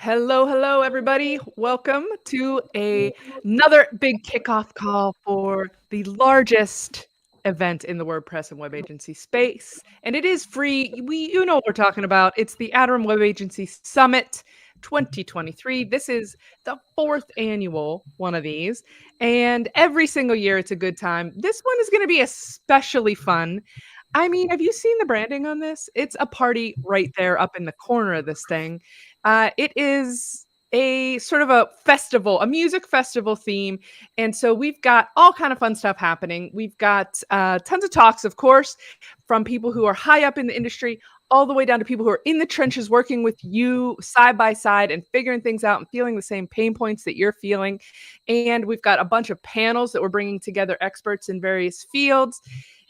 Hello, hello, everybody. Welcome to another big kickoff call for the largest event in the WordPress and web agency space. And it is free. You know what we're talking about. It's the Atarim Web Agency Summit 2023. This is the fourth annual one of these. And every single year it's a good time. This one is going to be especially fun. I mean, have you seen the branding on this? It's a party right there up in the corner of this thing. It is a sort of a festival, a music festival theme. And so we've got all kind of fun stuff happening. We've got tons of talks, of course, from people who are high up in the industry, all the way down to people who are in the trenches working with you side by side and figuring things out and feeling the same pain points that you're feeling. And we've got a bunch of panels that we're bringing together experts in various fields.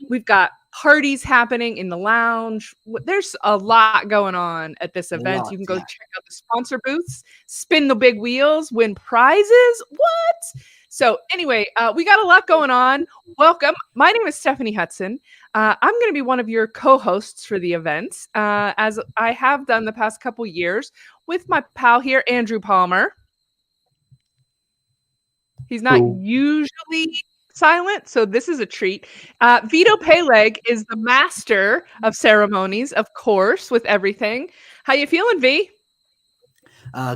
We've got parties happening in the lounge. There's a lot going on at this event. You can go check out the sponsor booths, spin the big wheels, win prizes. What? So anyway, we got a lot going on. Welcome. My name is Stephanie Hudson. I'm going to be one of your co-hosts for the event, as I have done the past couple years with my pal here, Andrew Palmer. He's not usually silent, so this is a treat. Vito Peleg is the master of ceremonies, of course, with everything. How you feeling, V?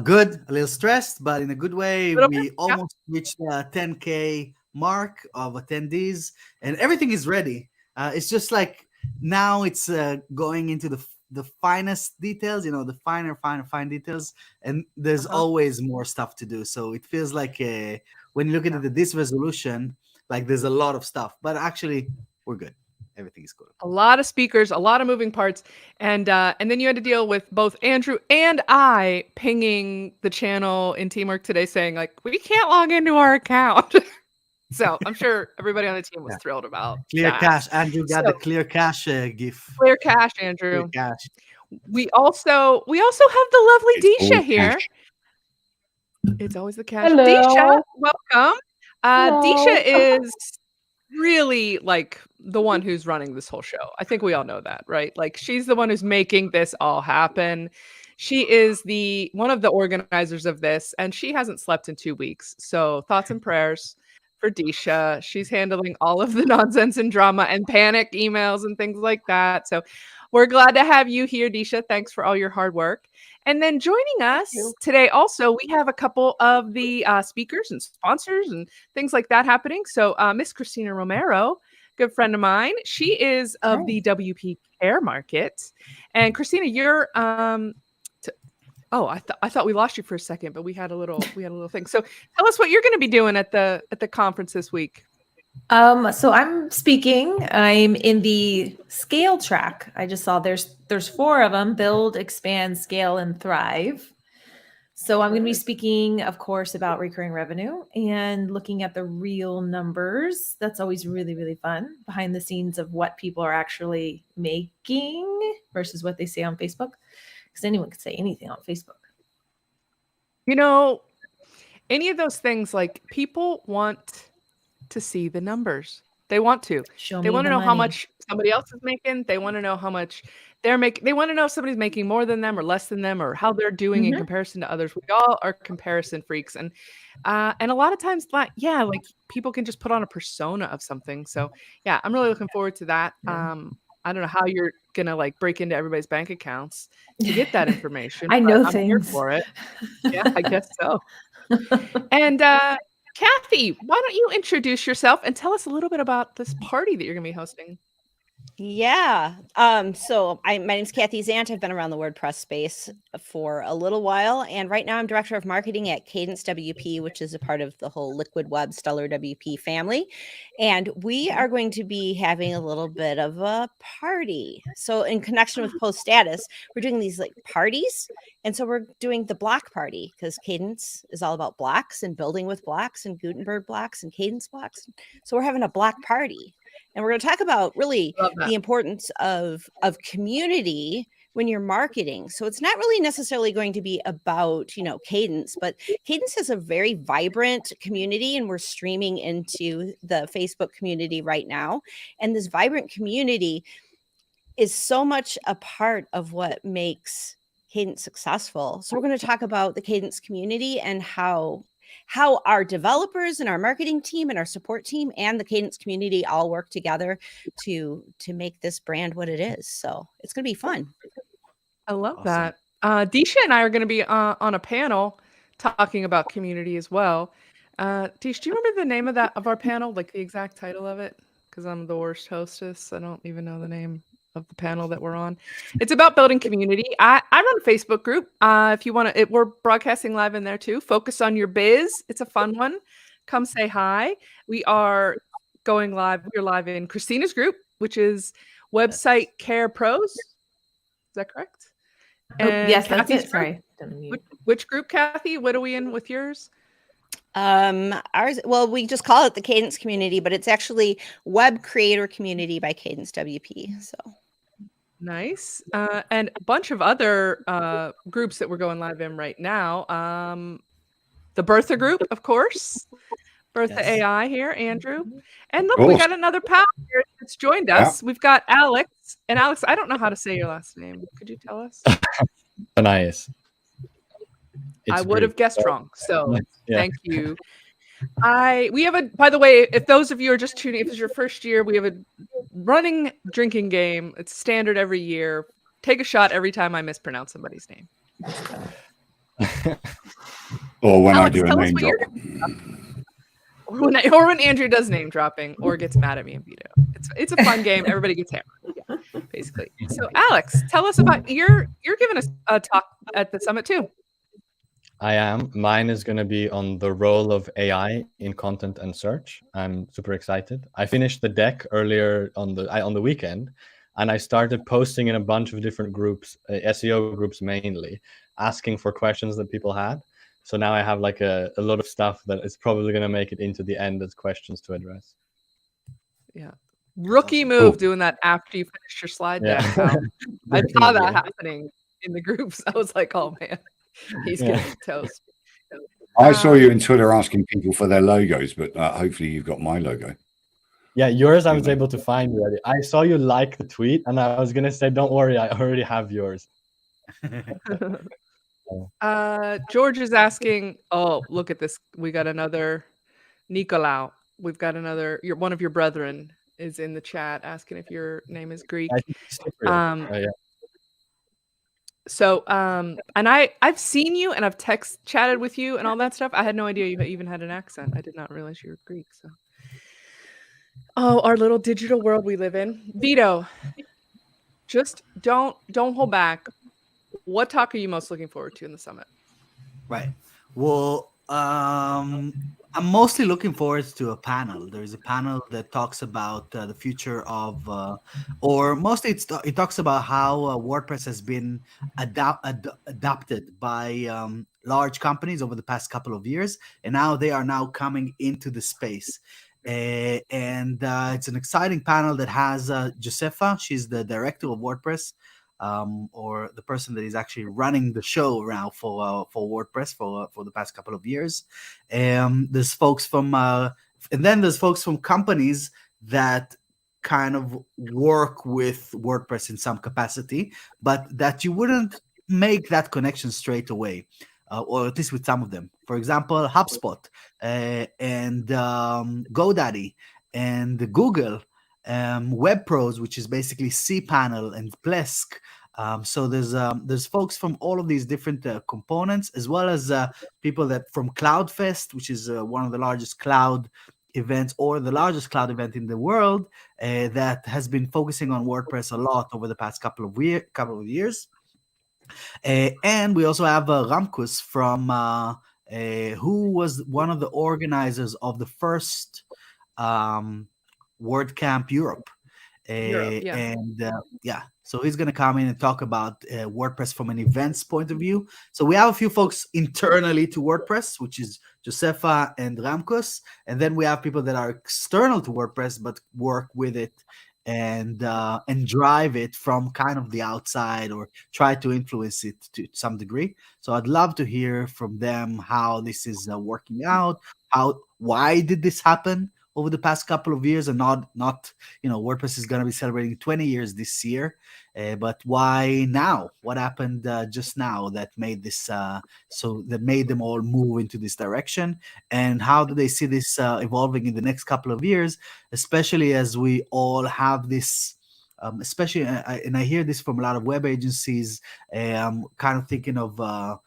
Good, a little stressed, but in a good way. Little We bit? Yeah. almost reached the 10K mark of attendees, and everything is ready. It's just like now it's going into the finest details, the fine details, and there's always more stuff to do. So it feels like when you look at this resolution, like there's a lot of stuff, but actually we're good. Everything is good. A lot of speakers, a lot of moving parts, and then you had to deal with both Andrew and I pinging the channel in Teamwork today, saying like we can't log into our account. So I'm sure everybody on the team was thrilled about Clear that. cache. Andrew got the clear cache gif. Clear cache, Clear Andrew. cache. We also have the lovely Disha here. It's always the cache. Hello. Disha, welcome. Hello. Disha is really like the one who's running this whole show. I think we all know that, right? Like she's the one who's making this all happen. She is one of the organizers of this, and she hasn't slept in 2 weeks. So thoughts and prayers for Disha. She's handling all of the nonsense and drama and panic emails and things like that. So we're glad to have you here, Disha. Thanks for all your hard work. And then joining us today also, we have a couple of the speakers and sponsors and things like that happening. So Miss Christina Romero, good friend of mine, she is of the WP Care Market. And Christina, you're I thought we lost you for a second, but we had a little thing. So tell us what you're going to be doing at the conference this week. So I'm speaking. I'm in the scale track. I just saw there's 4 of them: build, expand, scale, and thrive. So I'm going to be speaking, of course, about recurring revenue and looking at the real numbers. That's always really, really fun, behind the scenes of what people are actually making versus what they say on Facebook. Because anyone can say anything on Facebook. Any of those things, like people want to see the numbers. They want to. They want to know how much somebody else is making. They want to know how much they're making. They want to know if somebody's making more than them or less than them, or how they're doing in comparison to others. We all are comparison freaks, and a lot of times, like people can just put on a persona of something. So yeah, I'm really looking forward to that. I don't know how you're gonna break into everybody's bank accounts to get that information. I know I'm things. here for it. Yeah, I guess so. And Kathy, why don't you introduce yourself and tell us a little bit about this party that you're going to be hosting? Yeah. So my name's Kathy Zant. I've been around the WordPress space for a little while, and right now I'm director of marketing at Cadence WP, which is a part of the whole Liquid Web Stellar WP family. And we are going to be having a little bit of a party. So in connection with Post Status, we're doing these parties. And so we're doing the block party because Cadence is all about blocks and building with blocks and Gutenberg blocks and Cadence blocks. So we're having a block party. And we're going to talk about really the importance of community when you're marketing. So it's not really necessarily going to be about, Cadence, but Cadence has a very vibrant community, and we're streaming into the Facebook community right now. And this vibrant community is so much a part of what makes Cadence successful. So we're going to talk about the Cadence community and how our developers and our marketing team and our support team and the Cadence community all work together to make this brand what it is. So it's going to be fun. I love Awesome. that. Disha and I are going to be on a panel talking about community as well. Dish, do you remember the name of our panel, like the exact title of it? Because I'm the worst hostess. I don't even know the name of the panel that we're on. It's about building community. I run a Facebook group. If you want to, we're broadcasting live in there too. Focus on your biz. It's a fun one. Come say hi. We are going live. We're live in Christina's group, which is Website Care Pros. Is that correct? Oh, yes, that's Kathy's it. group. Sorry. Didn't mute. Which group, Kathy? What are we in with yours? Ours, well, we just call it the Cadence community, but it's actually Web Creator Community by Cadence WP. So nice. And a bunch of other groups that we're going live in right now. The Bertha group, of course. Bertha Yes. AI here, Andrew. And look, Of we course. got another pal here that's joined us. We've got Alex. And Alex, I don't know how to say your last name. Could you tell us? Anais. I would have guessed wrong. So Yeah. thank you. We have by the way, if those of you are just tuning, if it's your first year, we have a running drinking game. It's standard every year. Take a shot every time I mispronounce somebody's name. Or when Alex, I do a tell us name what drop. or when Andrew does name dropping or gets mad at me in veto. It's a fun game. Everybody gets hammered. Yeah, basically. So Alex, tell us about you're giving us a talk at the summit too. I am. Mine is going to be on the role of AI in content and search. I'm super excited. I finished the deck earlier on the weekend, and I started posting in a bunch of different groups, SEO groups mainly, asking for questions that people had. So now I have like a lot of stuff that is probably going to make it into the end as questions to address. Yeah. Rookie move doing that after you finish your slide deck. Yeah. I saw that happening in the groups. I was like, oh man, he's getting toast. I saw you on Twitter asking people for their logos, but hopefully you've got my logo. Yeah, yours I was able to find already. I saw you like the tweet, and I was going to say, don't worry, I already have yours. George is asking, oh, look at this. We got another Nicolau. We've got another, one of your brethren is in the chat asking if your name is Greek. I think it's Cypriot. Yeah. So, and I've seen you and I've chatted with you and all that stuff. I had no idea you even had an accent. I did not realize you were Greek. So, oh, our little digital world we live in. Vito, just don't hold back. What talk are you most looking forward to in the summit? Right. Well, I'm mostly looking forward to a panel. There's a panel that talks about the future of, or mostly it talks about how WordPress has been adopted by large companies over the past couple of years, and now they are now coming into the space. And it's an exciting panel that has Josefa. She's the director of WordPress. Or the person that is actually running the show now for WordPress for the past couple of years. There's folks from and then there's folks from companies that kind of work with WordPress in some capacity, but that you wouldn't make that connection straight away, or at least with some of them. For example, HubSpot and GoDaddy and Google. Web Pros, which is basically cPanel and Plesk. So there's folks from all of these different components, as well as people that from CloudFest, which is one of the largest cloud events or the largest cloud event in the world, that has been focusing on WordPress a lot over the past couple of years. And we also have Ramkus from who was one of the organizers of the first WordCamp Europe. And so he's going to come in and talk about WordPress from an events point of view. So we have a few folks internally to WordPress, which is Josefa and Ramkus. And then we have people that are external to WordPress, but work with it and drive it from kind of the outside or try to influence it to some degree. So I'd love to hear from them how this is working out. Why did this happen? over the past couple of years, and not WordPress is going to be celebrating 20 years this year. But why now? What happened just now that made this that made them all move into this direction? And how do they see this evolving in the next couple of years, especially as we all have this? Especially, and I hear this from a lot of web agencies, kind of thinking of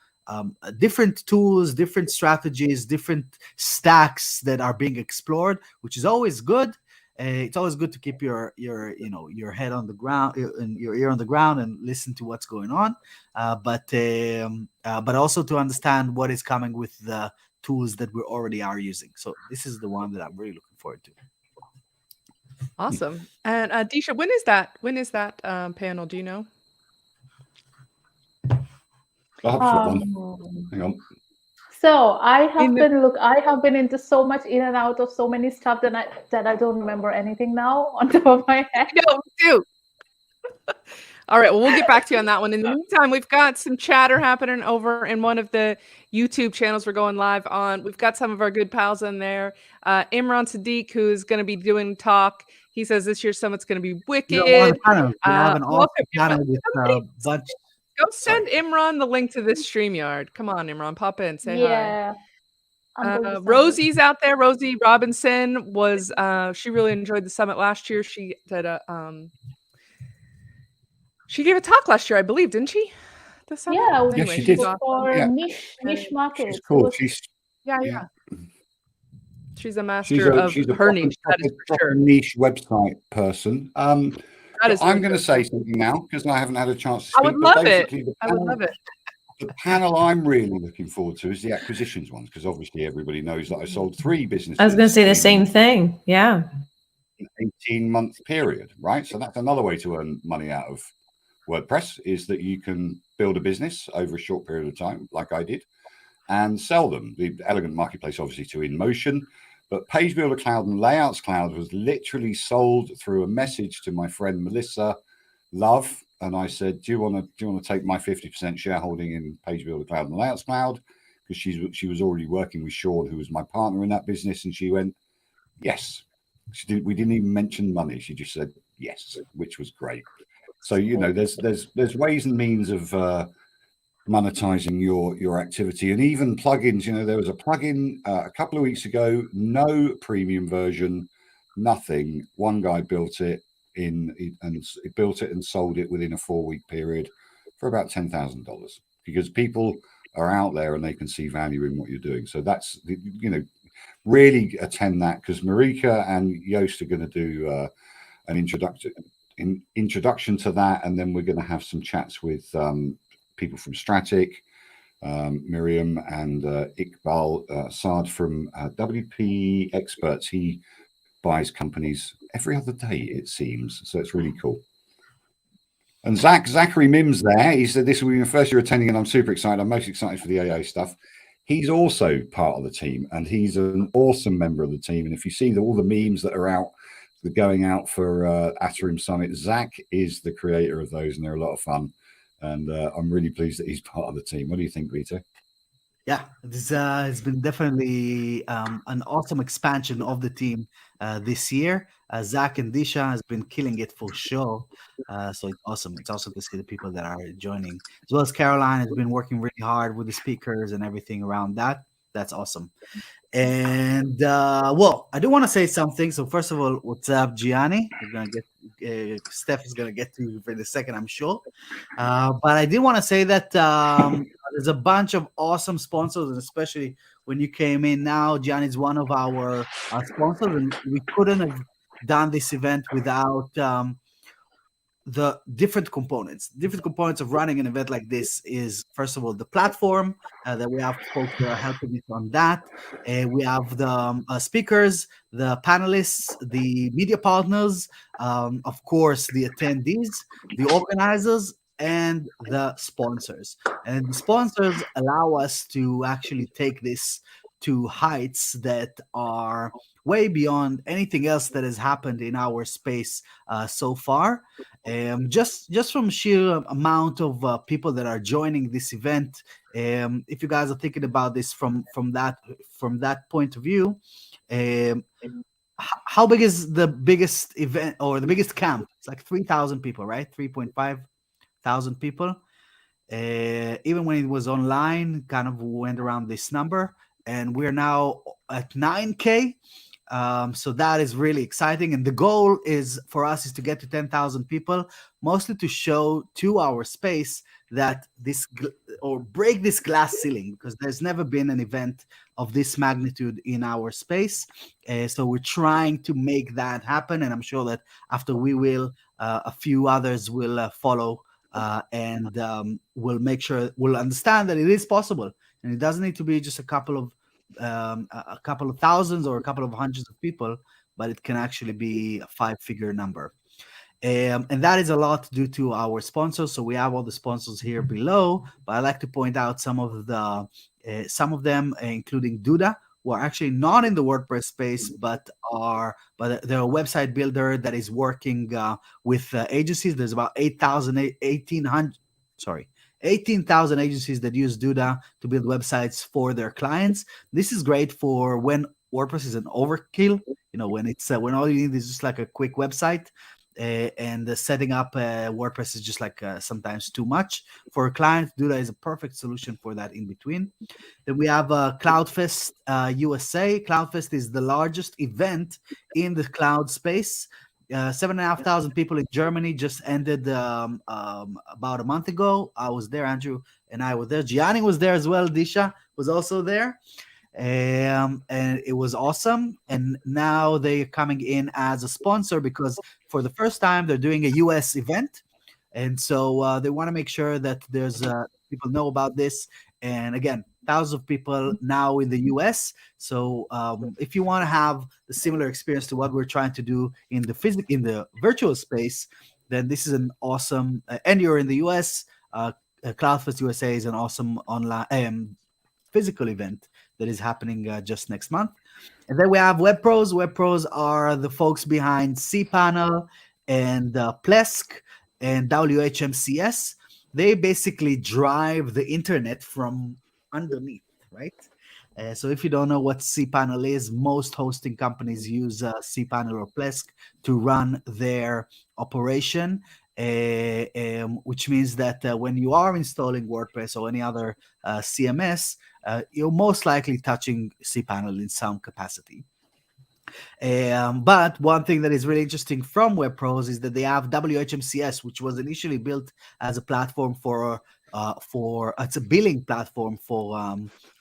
different tools, different strategies, different stacks that are being explored, which is always good. It's always good to keep your head on the ground and your ear on the ground and listen to what's going on, but also to understand what is coming with the tools that we already are using. So this is the one that I'm really looking forward to. Awesome. And Disha, when is that panel? Do you know? I've got one. Hang on. So I have been into so much in and out of so many stuff that I don't remember anything now on top of my head. No, me too. All right, well, we'll get back to you on that one. In the meantime, we've got some chatter happening over in one of the YouTube channels we're going live on. We've got some of our good pals in there. Imran Sadiq, who's going to be doing talk. He says this year's summit's going to be wicked. We have an awesome channel with a bunch. Go send Imran the link to this StreamYard. Come on, Imran, pop in, say hi. Rosie's out there. Rosie Robinson was. She really enjoyed the summit last year. She did a. She gave a talk last year, I believe, didn't she? The summit? Yeah, anyway, she did. For niche markets. She's cool. Yeah. She's a master of her niche. That is for sure. Niche website person. That is I'm going to say something now because I haven't had a chance to speak. I would love it. The panel I'm really looking forward to is the acquisitions ones, because obviously everybody knows that I sold 3 businesses. I was going to say the same thing. Yeah. An 18-month period, right? So that's another way to earn money out of WordPress, is that you can build a business over a short period of time, like I did, and sell them. The Elegant Marketplace, obviously, to InMotion. But Page Builder Cloud and Layouts Cloud was literally sold through a message to my friend Melissa Love, and I said, "Do you want to take my 50% shareholding in Page Builder Cloud and Layouts Cloud?" Because she was already working with Sean, who was my partner in that business, and she went, "Yes." We didn't even mention money. She just said yes, which was great. So there's ways and means of monetizing your activity, and even plugins. There was a plugin a couple of weeks ago, no premium version, nothing. One guy built it and sold it within a 4-week period for about $10,000, because people are out there and they can see value in what you're doing. So that's really attend that, because Marika and Joost are going to do an introduction to that, and then we're going to have some chats with people from Stratic, Miriam and Iqbal Saad from WP Experts. He buys companies every other day, it seems, so it's really cool. And Zachary Mims there, he said this will be my first year attending and I'm super excited. I'm most excited for the AA stuff. He's also part of the team, and he's an awesome member of the team. And if you see all the memes that are out, going out for Atarim Summit, Zach is the creator of those, and they're a lot of fun. And I'm really pleased that he's part of the team. What do you think, Vito? Yeah, this has been definitely an awesome expansion of the team this year. Zach and Disha has been killing it for sure. So it's awesome. It's awesome to see the people that are joining, as well as Caroline has been working really hard with the speakers and everything around that. That's awesome. And well, I do want to say something. So first of all, what's up, Gianni? We're gonna get Steph is gonna get to you for the second, I'm sure. But I did want to say that there's a bunch of awesome sponsors, and especially when you came in now, Gianni's one of our sponsors, and we couldn't have done this event without the different components of running an event like this. Is first of all the platform that we have folks that are helping us on that. We have the speakers, the panelists, the media partners, of course the attendees, the organizers, and the sponsors. And the sponsors allow us to actually take this to heights that are way beyond anything else that has happened in our space so far. Just from sheer amount of people that are joining this event. If you guys are thinking about this from that point of view, how big is the biggest event or the biggest camp? It's like 3,000 people, right? 3,500 people. Even when it was online, kind of went around this number, and we're now at 9K. So that is really exciting, and the goal is for us is to get to 10,000 people, mostly to show to our space that or break this glass ceiling, because there's never been an event of this magnitude in our space. So we're trying to make that happen, and I'm sure that after we will, a few others will follow, and we'll make sure we'll understand that it is possible, and it doesn't need to be just a couple of thousands or a couple of hundreds of people, but it can actually be a 5-figure number. And that is a lot due to our sponsors. So we have all the sponsors here below, but I like to point out some of them, including Duda, who are actually not in the WordPress space, but they're a website builder that is working with agencies. There's about 18,000 agencies that use Duda to build websites for their clients. This is great for when WordPress is an overkill, when it's when all you need is just like a quick website, and setting up WordPress is just like sometimes too much for a client. Duda is a perfect solution for that in between. Then we have CloudFest USA. CloudFest is the largest event in the cloud space. 7,500 people in Germany just ended about a month ago. I was there, Andrew and I were there. Gianni was there as well. Disha was also there. And it was awesome. And now they're coming in as a sponsor because for the first time they're doing a US event. And so they want to make sure that there's people know about this. And again, thousands of people now in the US. So if you want to have the similar experience to what we're trying to do in the virtual space, then this is an awesome, and you're in the US, CloudFest USA is an awesome online physical event that is happening just next month. And then we have Web Pros. Web Pros are the folks behind cPanel and Plesk and WHMCS. They basically drive the internet from underneath, right? So if you don't know what cPanel is, most hosting companies use cPanel or Plesk to run their operation, which means that when you are installing WordPress or any other CMS, you're most likely touching cPanel in some capacity. But one thing that is really interesting from Web Pros is that they have WHMCS, which was initially built as a platform for it's a billing platform for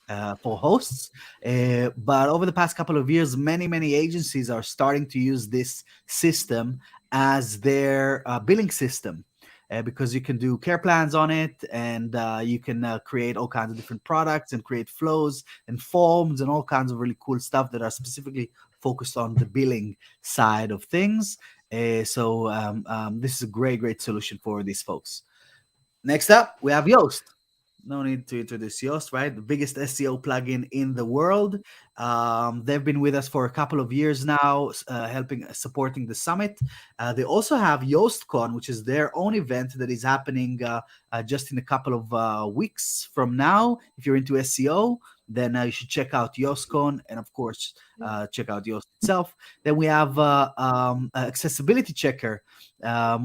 hosts. But over the past couple of years, many agencies are starting to use this system as their billing system. Because you can do care plans on it, and you can create all kinds of different products and create flows and forms and all kinds of really cool stuff that are specifically focused on the billing side of things. So this is a great solution for these folks. Next up, we have Yoast. No need to introduce Yoast, right? The biggest SEO plugin in the world. They've been with us for a couple of years now, supporting the summit. They also have YoastCon, which is their own event that is happening just in a couple of weeks from now. If you're into SEO, then you should check out YoastCon, and of course, check out Yoast itself. Then we have Accessibility Checker,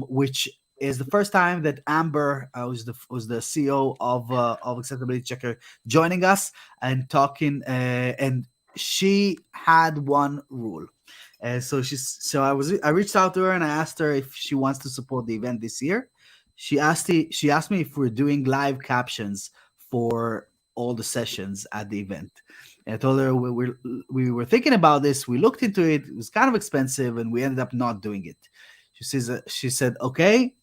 which is the first time that Amber was the CEO of Accessibility Checker joining us and talking, and she had one rule. So I reached out to her and I asked her if she wants to support the event this year. She asked me if we're doing live captions for all the sessions at the event. And I told her we were thinking about this. We looked into it. It was kind of expensive, and we ended up not doing it. She said, okay,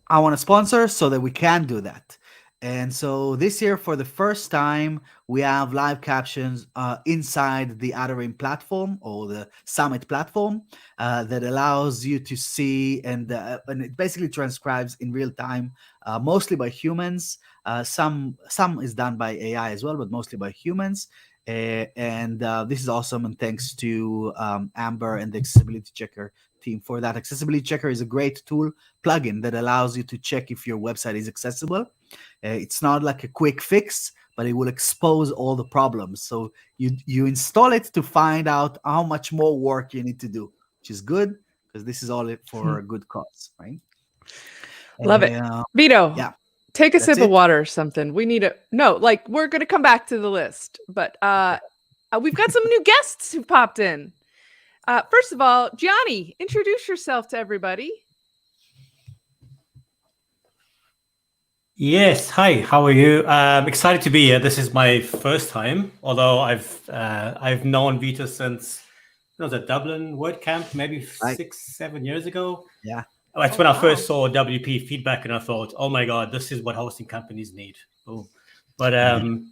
I want to sponsor so that we can do that. And so this year, for the first time, we have live captions inside the Atarim platform or the Summit platform that allows you to see, and it basically transcribes in real time, mostly by humans. Some is done by AI as well, but mostly by humans. And this is awesome, and thanks to Amber and the Accessibility Checker team for that. Accessibility Checker is a great tool plugin that allows you to check if your website is accessible. It's not like a quick fix, but it will expose all the problems. So you install it to find out how much more work you need to do, which is good because this is all it for a good cause, right? Love it. Vito, yeah, take a that's sip of it. water or something. We need we're going to come back to the list, but we've got some new guests who popped in. First of all, Gianni, introduce yourself to everybody. Yes, hi. How are you? I'm excited to be here. This is my first time, although I've known Vito since it was a Dublin WordCamp, maybe Right. 6-7 years ago. Yeah. That's when I first saw WP feedback, and I thought, "Oh my God, this is what hosting companies need." Boom. But I'm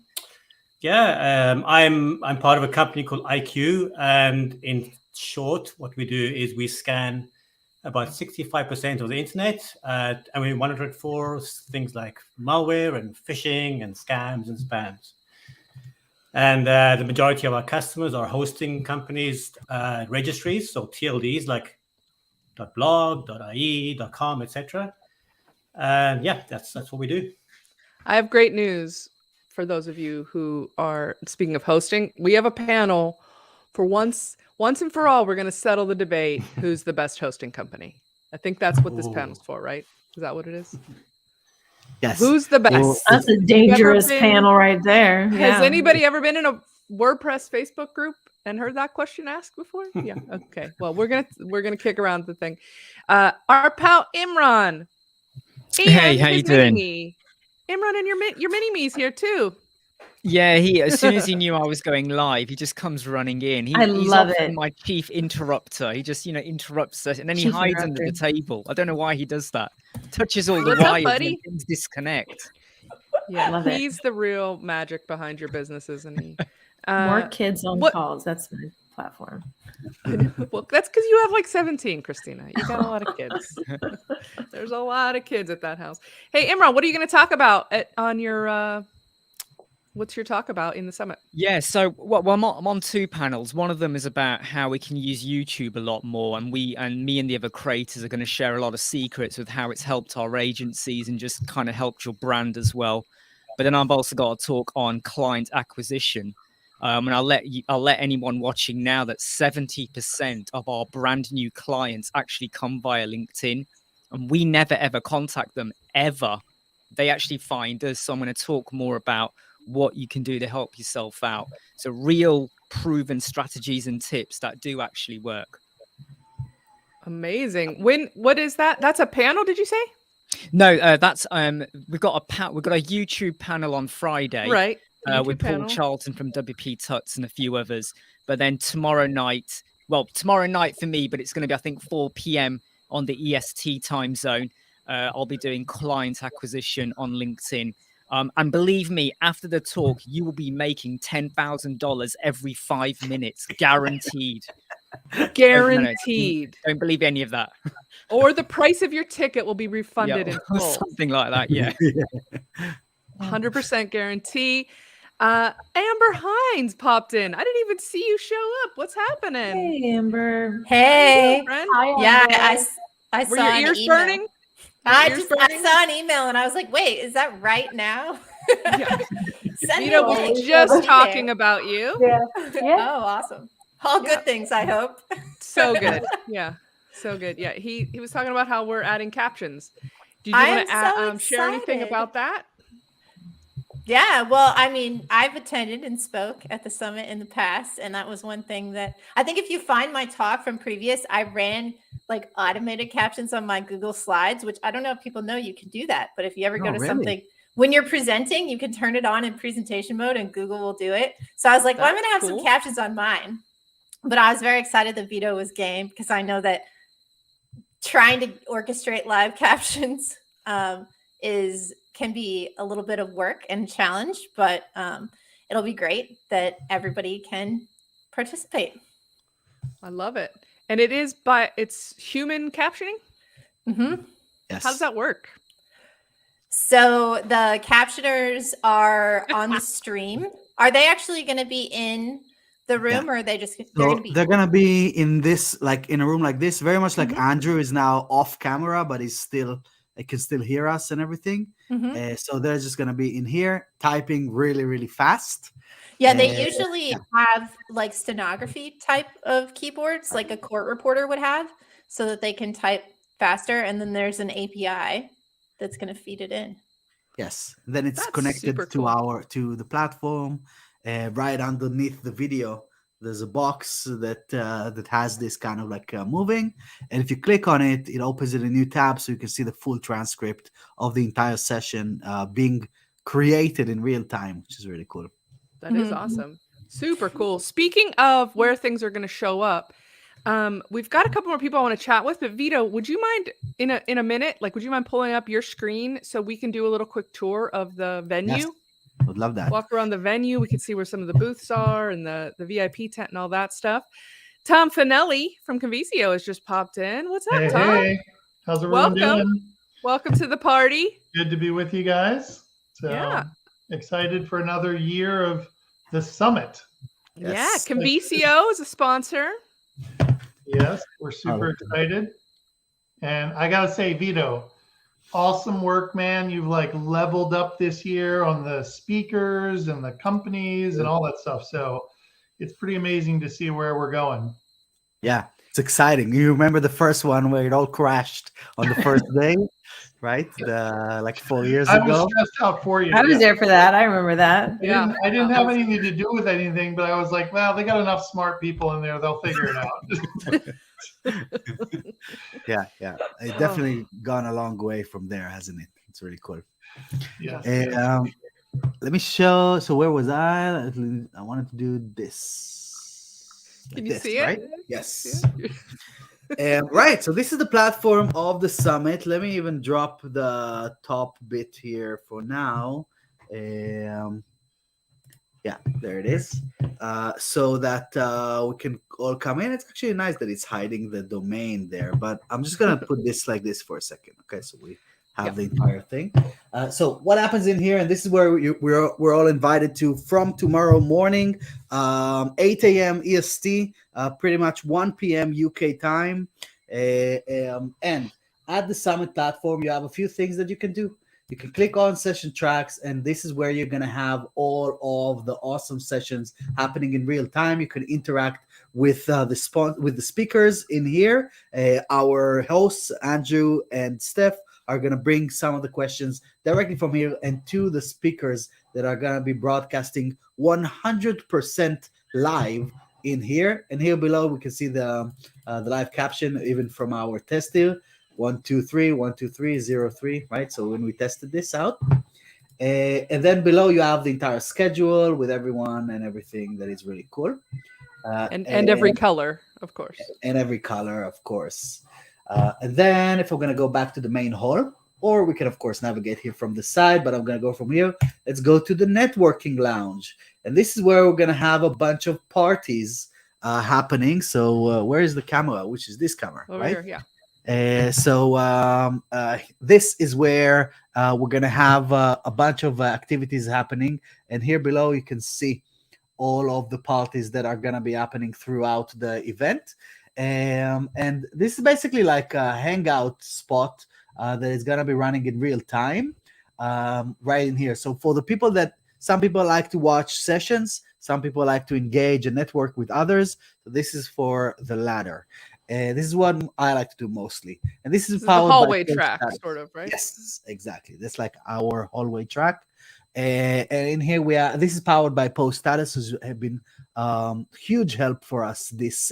part of a company called IQ, and in short, what we do is we scan about 65% of the internet, and we monitor it for things like malware and phishing and scams and spams. And the majority of our customers are hosting companies, registries, so TLDs like .blog, .ie, .com, etc. And that's what we do. I have great news for those of you who are, speaking of hosting, we have a panel for once and for all. We're going to settle the debate. Who's the best hosting company? I think that's what this panel's for, right? Is that what it is? Yes. Who's the best? Well, That's a dangerous panel right there. Has anybody ever been in a WordPress Facebook group and heard that question asked before? Yeah. Okay. Well, we're gonna kick around the thing. Our pal Imran. Hey, how you doing? Imran and your mini-me's here too. Yeah, as soon as he knew I was going live, he just comes running in. He's love often it. my chief interrupter. He just, interrupts us, and then he Chief hides under the interrupter. table. I don't know why he does that. Touches all the What's up, wires buddy? and things disconnect. Yeah, Love it. he's the real magic behind your business, isn't he? More kids on calls. That's my platform. Well, that's because you have like 17, Christina. You got a lot of kids. There's a lot of kids at that house. Hey, Imran, what are you going to talk about on your? What's your talk about in the summit? Yeah, so I'm on two panels. One of them is about how we can use YouTube a lot more, and me and the other creators are going to share a lot of secrets with how it's helped our agencies and just kind of helped your brand as well. But then I've also got a talk on client acquisition, and I'll let anyone watching now that 70% of our brand new clients actually come via LinkedIn, and we never ever contact them ever. They actually find us. So I'm going to talk more about what you can do to help yourself out. So real proven strategies and tips that do actually work. Amazing. What is that? That's a panel, did you say? No, that's we've got a YouTube panel on Friday. Right. With Paul Charlton from WP Tuts and a few others. But then tomorrow night for me, but it's going to be, I think, 4 p.m. on the EST time zone. I'll be doing client acquisition on LinkedIn. And believe me, after the talk, you will be making $10,000 every 5 minutes, guaranteed. Guaranteed. Don't believe any of that. Or the price of your ticket will be refunded in full. Something like that, yeah. 100% guarantee. Amber Hines popped in. I didn't even see you show up. What's happening? Hey, Amber. Hey. Friend? Hi, Yeah, Amber. I Were saw your an ears email. burning? I Ears saw burning? an email and I was like, wait, is that right now? Yeah. Send me Vito a was link. just I'll talking be about you. Yeah. there. Yeah. Oh, awesome. All good things, I hope. So good. Yeah. So good. Yeah. He was talking about how we're adding captions. Did you I want to am so share anything excited. about that? Yeah, well, I mean, I've attended and spoke at the summit in the past, and that was one thing that I think if you find my talk from previous, I ran like automated captions on my Google Slides, which I don't know if people know you can do that, but if you ever go to really? something when you're presenting, you can turn it on in presentation mode and Google will do it. So I was like, well, I'm going to have That's some cool. captions on mine. But I was very excited that Vito was game because I know that trying to orchestrate live captions can be a little bit of work and challenge, but it'll be great that everybody can participate. I love it. And it's human captioning? Mm-hmm. Yes. How does that work? So the captioners are on the stream. Are they actually going to be in the room, or are they just They're gonna be in this, like in a room like this, very much like Mhm. Andrew is now off camera, but he's still they can still hear us and everything. Mhm. So they're just going to be in here typing really, really fast. Yeah, they Uh, usually yeah. have like stenography type of keyboards, like a court reporter would have, so that they can type faster. And then there's an API that's going to feed it in. Yes. Then it's That's connected super to cool. to the platform. Right underneath the video, there's a box that has this kind of like moving, and if you click on it, it opens in a new tab, so you can see the full transcript of the entire session being created in real time, which is really cool. That is Mhm. awesome. Super cool. Speaking of where things are going to show up, we've got a couple more people I want to chat with, but Vito, would you mind in a minute, like, would you mind pulling up your screen so we can do a little quick tour of the venue? Yes, would love that. Walk around the venue. We can see where some of the booths are and the VIP tent and all that stuff. Tom Finelli from Convisio has just popped in. What's up, Tom? Hey, how's everyone Welcome. doing? Welcome to the party. Good to be with you guys. So Yeah. excited for another year of the summit. Yes. Yeah, Convisio is a sponsor. Yes, we're super excited. And I gotta say, Vito, awesome work, man. You've like leveled up this year on the speakers and the companies and all that stuff. So it's pretty amazing to see where we're going. Yeah, it's exciting. You remember the first one where it all crashed on the first day, right? Like 4 years I ago. was stressed out for you. I was there for that. I remember that. I didn't have anything to do with anything, but I was like, well, they got enough smart people in there. They'll figure it out. Yeah. It's definitely gone a long way from there, hasn't it? It's really cool. Yes. And, let me show. So where was I? I wanted to do this. Can Like you this, see it? right? Yes. Right. So this is the platform of the summit. Let me even drop the top bit here for now. Yeah, there it is. So that we can all come in. It's actually nice that it's hiding the domain there, but I'm just gonna put this like this for a second. Okay, so we have the entire thing. So what happens in here, and this is where we're all invited to from tomorrow morning, 8 a.m. EST, pretty much 1 p.m. UK time. And at the Summit platform, you have a few things that you can do. You can click on session tracks, and this is where you're going to have all of the awesome sessions happening in real time. You can interact with the speakers in here. Our hosts, Andrew and Steph, are going to bring some of the questions directly from here and to the speakers that are going to be broadcasting 100% live in here. And here below, we can see the live caption even from our test here. 1 2 3 1 2 3 0 3, right? So when we tested this out, and then below you have the entire schedule with everyone and everything that is really cool, and every color, of course, and every color, of course. And then if we're gonna go back to the main hall, or we can of course navigate here from the side, but I'm gonna go from here. Let's go to the networking lounge, and this is where we're gonna have a bunch of parties happening. So where is the camera? Which is this camera, over right? here, yeah. This is where we're gonna have a bunch of activities happening, and here below you can see all of the parties that are gonna be happening throughout the event. And this is basically like a hangout spot that is gonna be running in real time, right in here. So for the people that some people like to watch sessions, some people like to engage and network with others. So this is for the latter. This is what I like to do mostly. And this is the powered by hallway Post track, Status. sort of, right? Yes, exactly. That's like our hallway track. And in here we are. This is powered by Post Status, who have been huge help for us this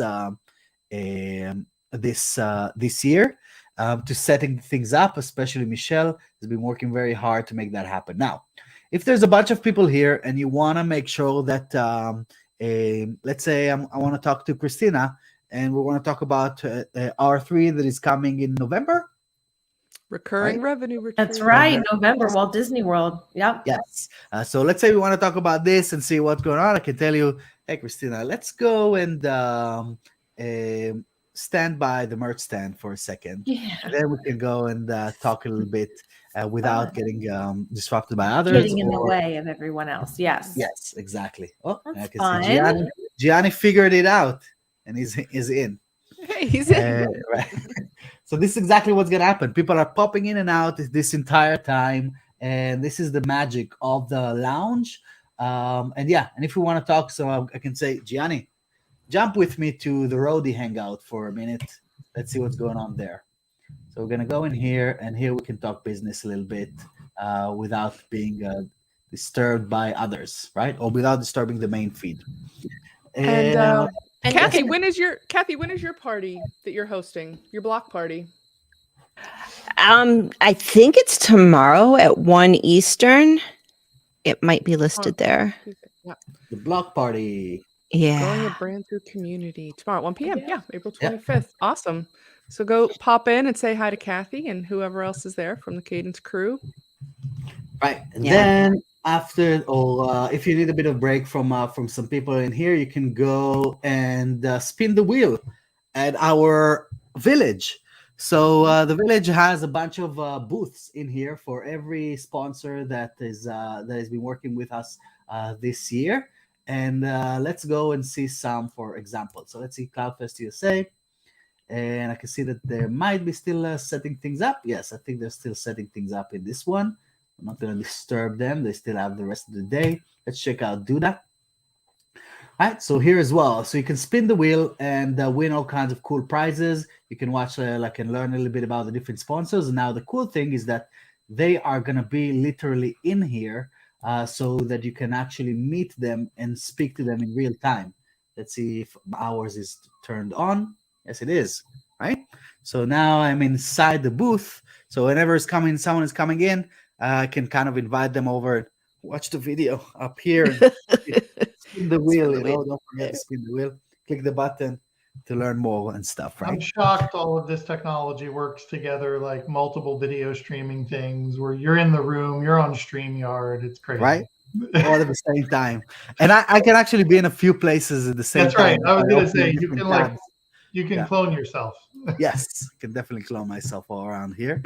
year to setting things up. Especially Michelle has been working very hard to make that happen. Now, if there's a bunch of people here and you want to make sure that, let's say I want to talk to Christina. And we want to talk about R3 that is coming in November. Recurring revenue return. That's right. November, Walt Disney World. Yep. Yes. So let's say we want to talk about this and see what's going on. I can tell you, hey, Christina, let's go and stand by the merch stand for a second. Yeah. And then we can go and talk a little bit without getting disrupted by others. Getting in the way of everyone else. Yes. Yes, exactly. Oh, That's I can fine. see Gianni figured it out. And he's in. Hey, he's in. Right. So this is exactly what's gonna happen. People are popping in and out this entire time, and this is the magic of the lounge. And if you want to talk, so I can say, Gianni, jump with me to the Roadie Hangout for a minute. Let's see what's going on there. So we're gonna go in here, and here we can talk business a little bit without being disturbed by others, right? Or without disturbing the main feed. And And Kathy, you can- when is your party that you're hosting? Your block party? I think it's tomorrow at 1 Eastern. It might be listed there. Yeah. The block party. Growing Yeah. a brand through community tomorrow at 1 p.m. Yeah, April 25th. Awesome. So go pop in and say hi to Kathy and whoever else is there from the Cadence crew. Right. And Yeah. then after, or if you need a bit of break from some people in here, you can go and spin the wheel at our village. So the village has a bunch of booths in here for every sponsor that has been working with us this year. And let's go and see some, for example. So let's see CloudFest USA. And I can see that there might be still setting things up. Yes, I think they're still setting things up in this one. I'm not going to disturb them. They still have the rest of the day. Let's check out Do That. All right, so here as well. So you can spin the wheel and win all kinds of cool prizes. You can watch and learn a little bit about the different sponsors. And now the cool thing is that they are going to be literally in here so that you can actually meet them and speak to them in real time. Let's see if ours is turned on. Yes, it is, right? So now I'm inside the booth. So whenever someone is coming in, I can kind of invite them over and watch the video up here. Spin the wheel, don't forget to spin the wheel. Click the button to learn more and stuff, right? I'm shocked all of this technology works together, like multiple video streaming things where you're in the room, you're on StreamYard. It's crazy. Right? All at the same time. And I can actually be in a few places at the same That's time. right. I was going to open say, you different can tabs. you can Yeah. clone yourself. Yes, I can definitely clone myself all around here.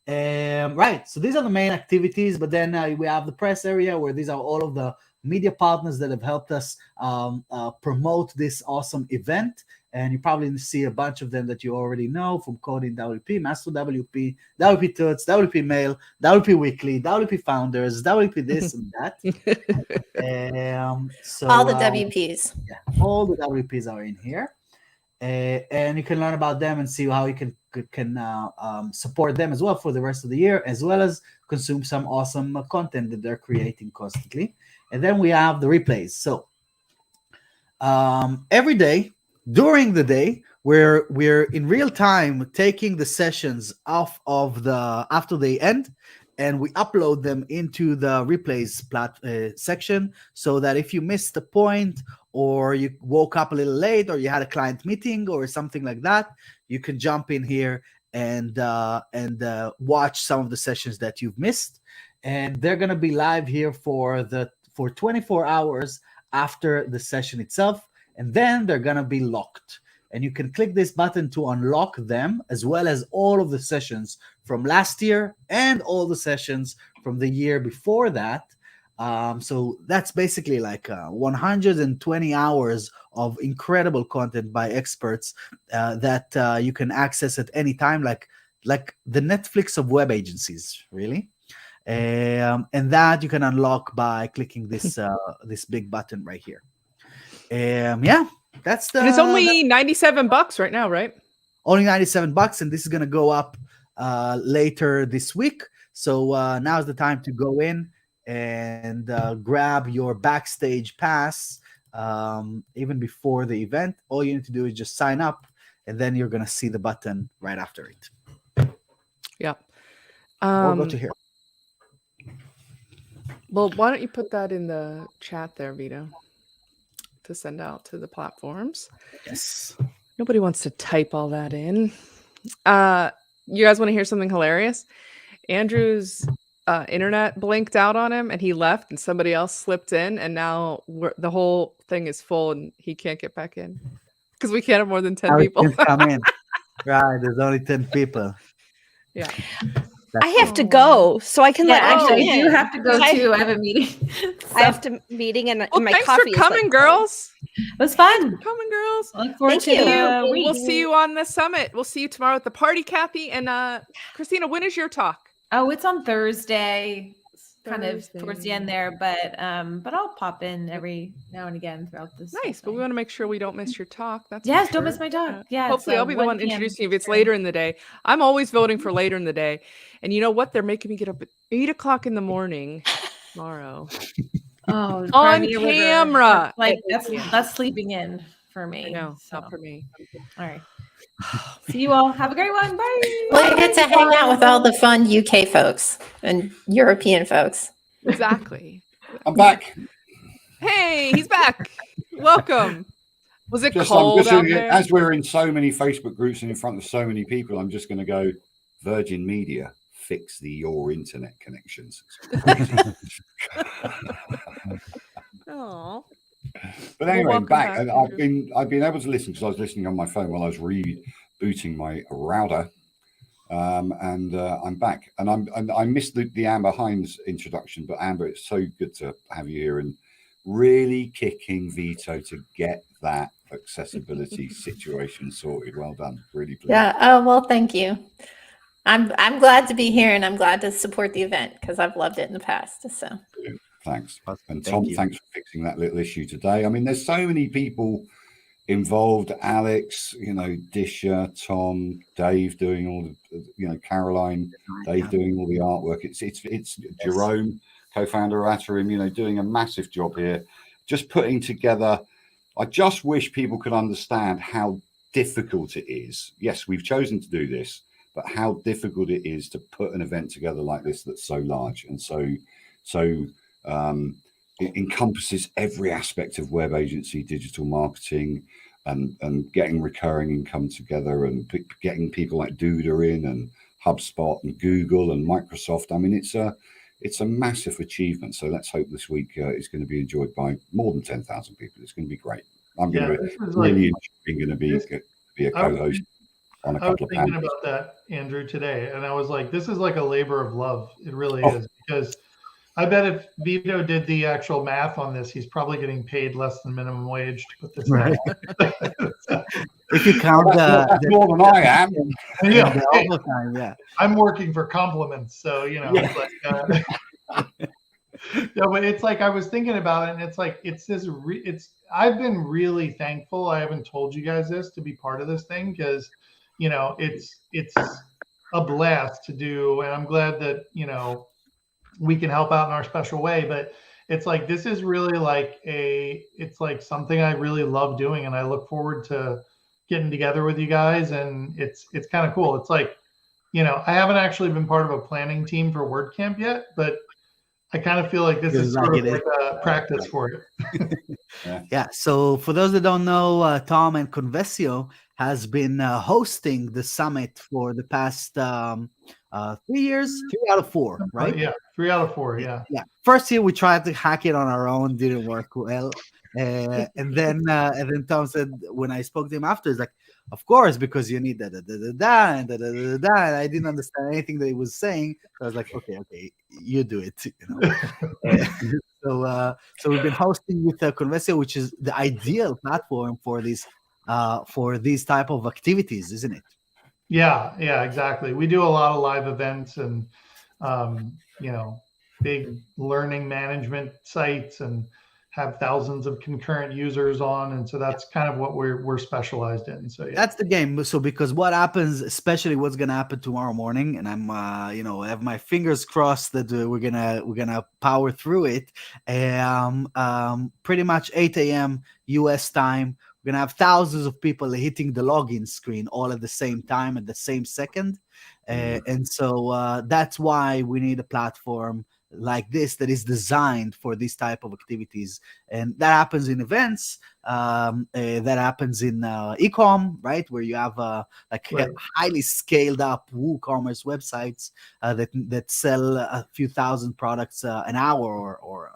Right, so these are the main activities, but then we have the press area where these are all of the media partners that have helped us promote this awesome event. And you probably see a bunch of them that you already know, from Coding WP, Master WP, WP Toots, WP Mail, WP Weekly, WP Founders, WP this and that. So all the WPs. yeah, all the WPs are in here. And you can learn about them and see how you can support them as well for the rest of the year, as well as consume some awesome content that they're creating constantly. And then we have the replays. So every day during the day, we're in real time taking the sessions off of after they end, and we upload them into the replays section, so that if you missed a point, or you woke up a little late, or you had a client meeting or something like that, you can jump in here and watch some of the sessions that you've missed. And they're going to be live here for 24 hours after the session itself, and then they're going to be locked. And you can click this button to unlock them, as well as all of the sessions from last year and all the sessions from the year before that. So that's basically like 120 hours of incredible content by experts that you can access at any time, like the Netflix of web agencies, really. And that you can unlock by clicking this this big button right here. Yeah, that's And it's only $97 right now, right? Only $97, and this is going to go up later this week. So now's the time to go in and grab your backstage pass even before the event. All you need to do is just sign up, and then you're going to see the button right after it. Yeah. Or go to here. Well, why don't you put that in the chat there, Vito, to send out to the platforms? Yes. Nobody wants to type all that in. You guys want to hear something hilarious? Andrew's internet blinked out on him, and he left, and somebody else slipped in, and now the whole thing is full, and he can't get back in because we can't have more than 10 Now people. you can come in. Right, there's only 10 people. Yeah. I have to go, so I can Yeah, let actually, you I do in. have to go I- too. I have a meeting. I have to meeting, and Well, my thanks coffee for coming, is girls. It was fun. Coming, girls. Look forward Thank to you. the We'll week. see you on the summit. We'll see you tomorrow at the party, Kathy. And Christina, when is your talk? Oh, it's on Thursday, kind of towards Thursday. the end there, but I'll pop in every now and again throughout this. whole Nice, but we thing. want to make sure we don't miss your talk. That's for Yes, don't sure. miss my talk. Yeah, it's, Hopefully, I'll be the 1 one p.m. introducing you if it's Eastern. later in the day. I'm always voting for later in the day. And you know what? They're making me get up at 8 o'clock in the morning tomorrow. Oh, On Crimea River. camera. Like at 8 that's sleeping in for me. I know, so. not for me. All right. See you all. Have a great one. Bye. Well, you get to hang out with all the fun UK folks and European folks. Exactly. I'm back. Hey, he's back. Welcome. Was it I'm cold just out doing it, there? as we're in so many Facebook groups and in front of so many people, I'm just going to go, Virgin Media, fix your internet connections. It's crazy. Oh. But anyway, welcome back, back, and Andrew. I've been able to listen because I was listening on my phone while I was rebooting my router, and I'm back. And I missed the Amber Hines introduction, but Amber, it's so good to have you here and really kicking Vito to get that accessibility situation sorted. Well done, really pleased. Yeah. Oh, well, thank you. I'm glad to be here, and I'm glad to support the event because I've loved it in the past. So Thanks. And Thank Tom, you. thanks for fixing that little issue today. I mean, there's so many people involved. Alex, Disha, Tom, Dave doing all the, Caroline, Dave doing all the artwork. It's Jerome, co-founder of Atarim, doing a massive job here. Just putting together. I just wish people could understand how difficult it is. Yes, we've chosen to do this, but how difficult it is to put an event together like this that's so large and so it encompasses every aspect of web agency, digital marketing, and getting recurring income together, and getting people like Duda in, and HubSpot, and Google, and Microsoft. I mean, it's a massive achievement. So let's hope this week is going to be enjoyed by more than 10,000 people. It's going to be great. I'm going to really enjoying going to be a co-host on a couple of panels. I was thinking panels. about that, Andrew, today, and I was like, this is like a labor of love. It really is, because I bet if Vito did the actual math on this, he's probably getting paid less than minimum wage to put this out. If you count that's more than I am. Yeah, the hey, overtime, yeah. I'm working for compliments, so it's like, no, but it's like I was thinking about it, and it's like I've been really thankful. I haven't told you guys this to be part of this thing because it's a blast to do, and I'm glad that we can help out in our special way. But it's like this is really it's like something I really love doing, and I look forward to getting together with you guys, and it's kind of cool. It's like I haven't actually been part of a planning team for WordCamp yet, but I kind of feel like this is sort of like a practice for it. Yeah. So for those that don't know, Tom and Convesio has been hosting the summit for the past 3 years, 3 out of 4, right? Yeah, 3 out of 4. Yeah. Yeah. First year we tried to hack it on our own, didn't work well, and then Tom said, when I spoke to him after, he's like, of course, because you need da da da da da and da da da da. And I didn't understand anything that he was saying. So I was like, okay, you do it. So we've been hosting with Convesio, which is the ideal platform for these type of activities, isn't it? Yeah, exactly. We do a lot of live events and big learning management sites, and have thousands of concurrent users on, and so that's kind of what we're specialized in. So yeah. That's the game. So because what happens, especially what's gonna happen tomorrow morning, and I'm I have my fingers crossed that we're gonna power through it. Pretty much 8 a.m. US time, we're gonna have thousands of people hitting the login screen all at the same time at the same second, and so that's why we need a platform like this that is designed for this type of activities. And that happens in events, that happens in e-com, right, where you have highly scaled up WooCommerce websites that sell a few thousand products an hour or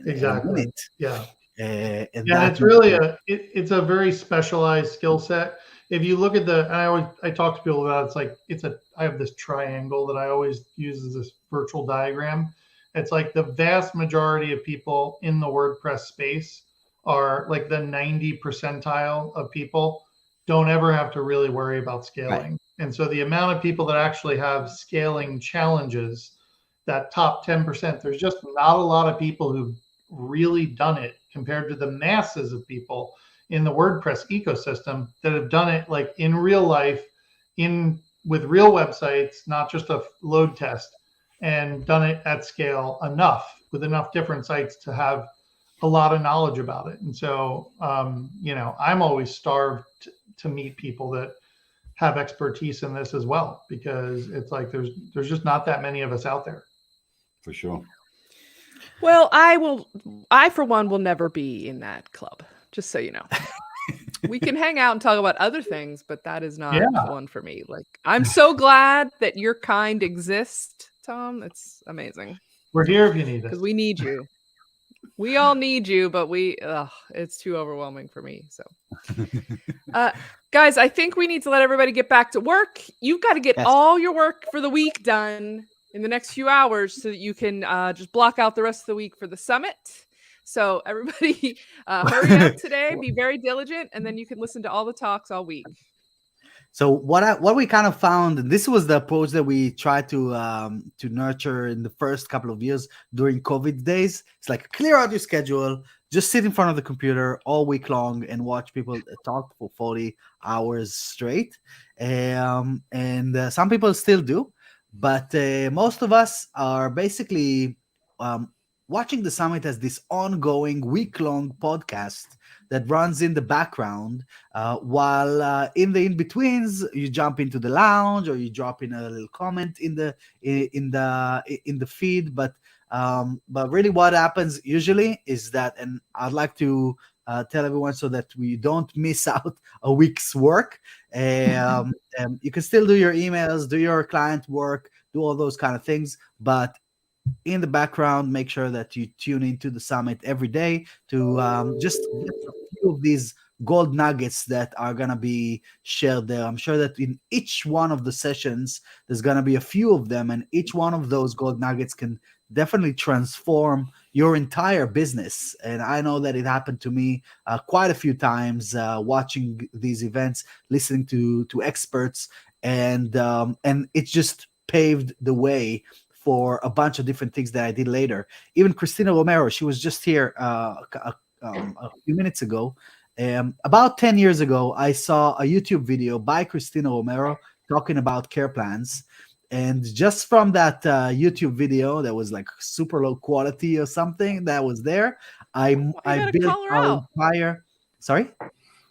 exactly a minute. Yeah. And it's really it's a very specialized skill set. if you look at I talk to people about I have this triangle that I always use as this virtual diagram. It's like the vast majority of people in the WordPress space are like the 90 percentile of people don't ever have to really worry about scaling. Right. And so the amount of people that actually have scaling challenges, that top 10%, there's just not a lot of people who've really done it compared to the masses of people in the WordPress ecosystem that have done it like in real life, with real websites, not just a load test, and done it at scale enough with enough different sites to have a lot of knowledge about it. And so, I'm always starved to meet people that have expertise in this as well, because it's like there's just not that many of us out there. For sure. Well, I for one will never be in that club, just so you know. We can hang out and talk about other things, but that is not one for me. Like, I'm so glad that your kind exist, Tom. It's amazing. We're here if you need us. Because we need you. We all need you, but it's too overwhelming for me. So, guys, I think we need to let everybody get back to work. You've got to get all your work for the week done in the next few hours so that you can just block out the rest of the week for the summit. So everybody hurry up today, be very diligent, and then you can listen to all the talks all week. So what we kind of found, and this was the approach that we tried to nurture in the first couple of years during COVID days. It's like, clear out your schedule, just sit in front of the computer all week long and watch people talk for 40 hours straight. And some people still do, but most of us are basically watching the summit as this ongoing week-long podcast that runs in the background, while in the in-betweens you jump into the lounge or you drop in a little comment in the feed. But really, what happens usually is that, and I'd like to tell everyone so that we don't miss out a week's work. You can still do your emails, do your client work, do all those kind of things, but in the background, make sure that you tune into the summit every day to just get a few of these gold nuggets that are going to be shared there. I'm sure that in each one of the sessions, there's going to be a few of them, and each one of those gold nuggets can definitely transform your entire business. And I know that it happened to me quite a few times watching these events, listening to experts, and it just paved the way for a bunch of different things that I did later. Even Christina Romero, she was just here a few minutes ago. About 10 years ago, I saw a YouTube video by Christina Romero talking about care plans. And just from that YouTube video that was like super low quality or something that was there, I built our entire... Sorry?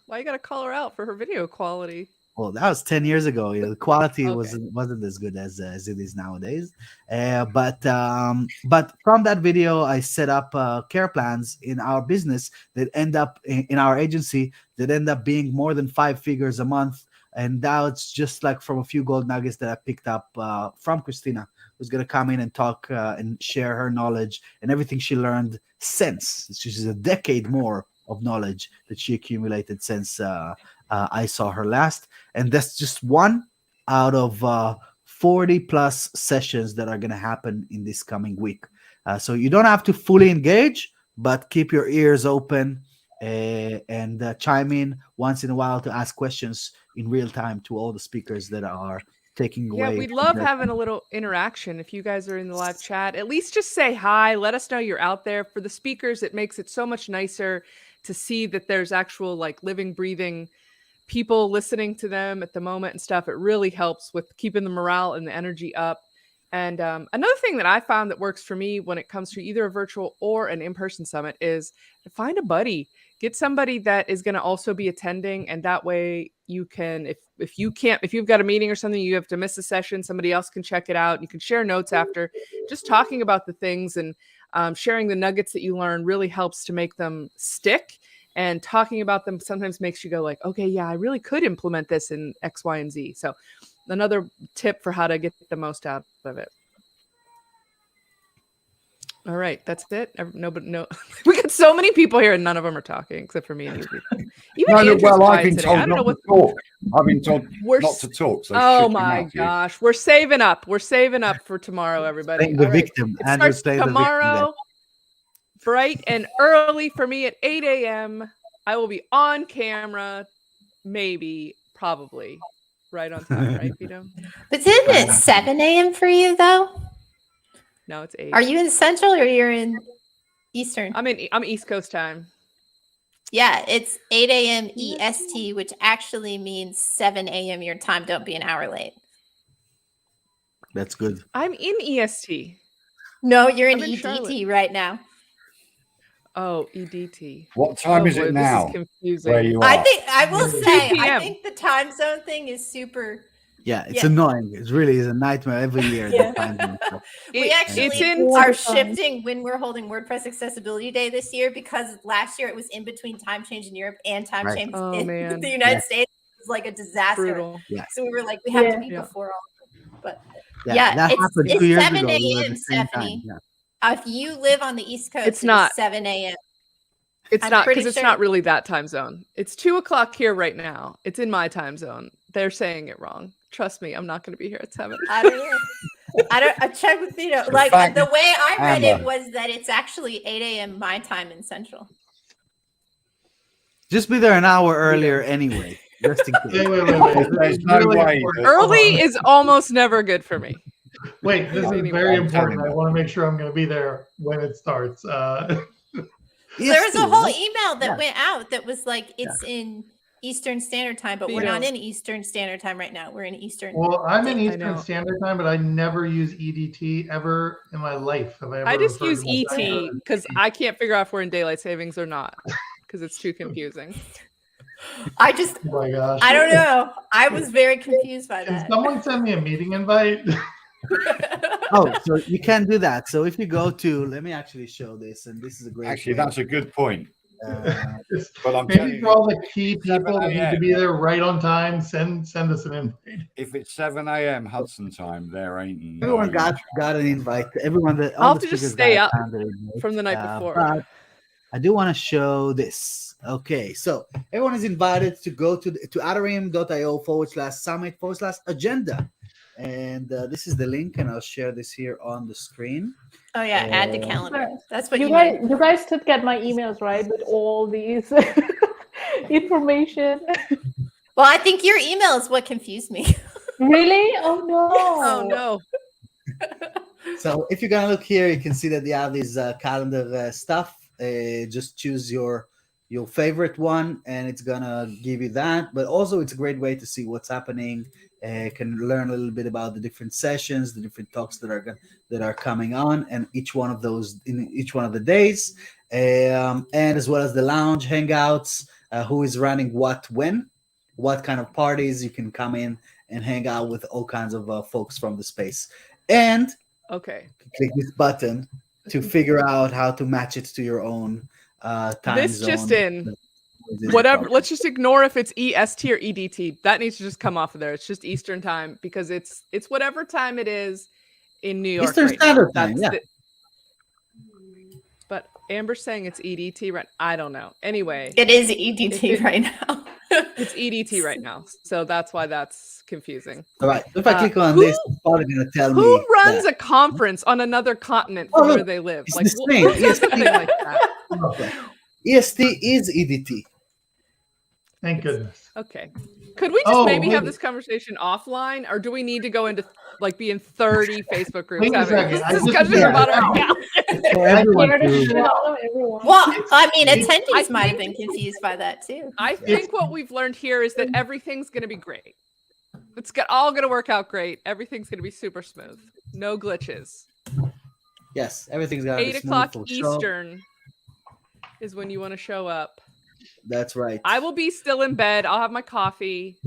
Why you got to call her out for her video quality? Well, that was 10 years ago. The quality wasn't as good as it is nowadays. But from that video, I set up care plans in our business that end up in our agency that end up being more than 5 figures a month. And now it's just like from a few gold nuggets that I picked up from Christina, who's going to come in and talk and share her knowledge and everything she learned since. She's a decade more of knowledge that she accumulated since I saw her last. And that's just one out of 40 plus sessions that are going to happen in this coming week. So you don't have to fully engage, but keep your ears open and chime in once in a while to ask questions in real time to all the speakers that are taking away. Yeah, we'd love having a little interaction. If you guys are in the live chat, at least just say hi. Let us know you're out there. For the speakers, it makes it so much nicer to see that there's actual like living, breathing people listening to them at the moment and stuff. It really helps with keeping the morale and the energy up. And another thing that I found that works for me when it comes to either a virtual or an in-person summit is to find a buddy. Get somebody that is going to also be attending, and that way you can, if you've got a meeting or something, you have to miss a session, somebody else can check it out. You can share notes after. Just talking about the things and sharing the nuggets that you learn really helps to make them stick. And talking about them sometimes makes you go like, okay, yeah, I really could implement this in X, Y, and Z. So another tip for how to get the most out of it. All right, that's it. No, we got so many people here, and none of them are talking except for me and you. Even Andrew's I've quiet been today. I told don't know not what. to talk. I've been told We're not to talk. So oh shut your my mouth, you. gosh, we're saving up. We're saving up for tomorrow, everybody. Playing the All right. victim. It Andrew's starts playing the victim there. tomorrow, bright and early for me at 8 a.m. I will be on camera, maybe, probably, right on time, right, Vito? But isn't it 7 a.m. for you though? No, it's 8. Are you in Central or you're in Eastern? I'm East Coast time. Yeah, it's 8 a.m. EST, which actually means 7 a.m. your time. Don't be an hour late. That's good. I'm in EST. No, you're in I'm in EDT Charlotte. right now. Oh, EDT. What time is boy, it now? This is confusing. Where you are? I will 2 say, I p.m. think the time zone thing is super. Yeah, it's Yeah. annoying. It really is a nightmare every year. Yeah. The time zone stuff. We actually it's in are shifting when we're holding WordPress Accessibility Day this year because last year it was in between time change in Europe and time Right. change Oh, in man. the United Yeah. States. It was like a disaster. brutal. Yeah. So we were like, we have to be Yeah. before all. But Yeah, yeah, that happened it's 2 years 7 ago. We were at a.m. the same Stephanie. time. Yeah. If you live on the East Coast, It's not. 7 a.m. It's I'm not pretty because it's sure- not really that time zone. It's 2 o'clock here right now. It's in my time zone. They're saying it wrong. Trust me, I'm not going to be here at 7. I don't know. I check with Vito. Like fact, the way I read Amber. it was that it's actually 8 a.m. my time in Central. Just be there an hour earlier anyway, just in case. Wait. There's This is no really way important. that- Early Hold on. is almost never good for me. Wait, this is Anyway, very I'm important. telling I you. want to make sure I'm going to be there when it starts. There was a whole right? email that Yeah. went out that was like, it's in Eastern Standard Time, but we're not Vito. in Eastern Standard Time right now. We're in Eastern. Well, I'm in I Eastern know. Standard Time, but I never use EDT ever in my life. Have I ever I just referred use to myself ET as because ET? I can't figure out if we're in daylight savings or not because it's too confusing. I just, Oh my gosh. I don't know. I was very confused by Can that. someone send me a meeting invite? Oh, so you can do that. So if you go to, let me actually show this, and this is a great. Actually, way. that's a good point. But I'm telling Maybe you, for all the key 7 people that need to a.m. be there right on time, send us an invite. if it's 7 a.m. Hudson time, there ain't no Everyone got an invite. Everyone that I'll all have the to just speakers stay got a up calendar invite. from the night before. But I do want to show this. Okay, so everyone is invited to go to atarim.io/summit/agenda. And this is the link, and I'll share this here on the screen. Oh yeah, add to calendar. That's what You you guys, need. you guys did get my emails, right? With all these information. Well, I think your email is what confused me. Really? Oh no. Oh no. So if you're gonna look here, you can see that they have this calendar stuff. Just choose your favorite one, and it's gonna give you that. But also, it's a great way to see what's happening. Can learn a little bit about the different sessions, the different talks that are coming on, and each one of those in each one of the days, and as well as the lounge hangouts. Who is running what, when, what kind of parties you can come in and hang out with all kinds of folks from the space. And Okay. click this button to figure out how to match it to your own time This zone. just in. Whatever. Let's just ignore if it's EST or EDT. That needs to just come off of there. It's just Eastern time because it's whatever time it is in New York. Eastern right now. Standard Time, That's yeah. But Amber's saying it's EDT, right? I don't know. Anyway, It is EDT right now. it's EDT right now, so that's why that's confusing. All right. If I click on who- this, it's probably going to tell me. Who runs that. a conference on another continent Oh, from where look, they live? it's Like, the same. who does a thing like that? Okay. EST is EDT. Thank goodness. Okay. Could we just Oh, maybe have wait. this conversation offline, or do we need to go into like be in 30 Facebook groups Wait a having second, this I just- discussion yeah. about our calendar? For everyone Here to to- show everyone. Well, I mean, It's- attendees I might have think- been confused by that too. I think what we've learned here is that everything's going to be great. It's all going to work out great. Everything's going to be super smooth. No glitches. Yes, everything's got to be 8 smooth o'clock for sure. Eastern is when you want to show up. That's right. I will be still in bed. I'll have my coffee.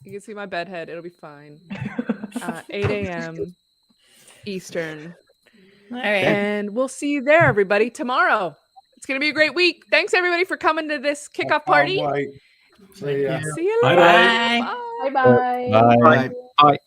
You can see my bed head. It'll be fine. 8 a.m. Eastern. All right. And we'll see you there, everybody, tomorrow. It's going to be a great week. Thanks, everybody, for coming to this kickoff party. Can't wait. See ya. See you Bye-bye. later. Bye. Bye bye. Bye. Bye. Bye.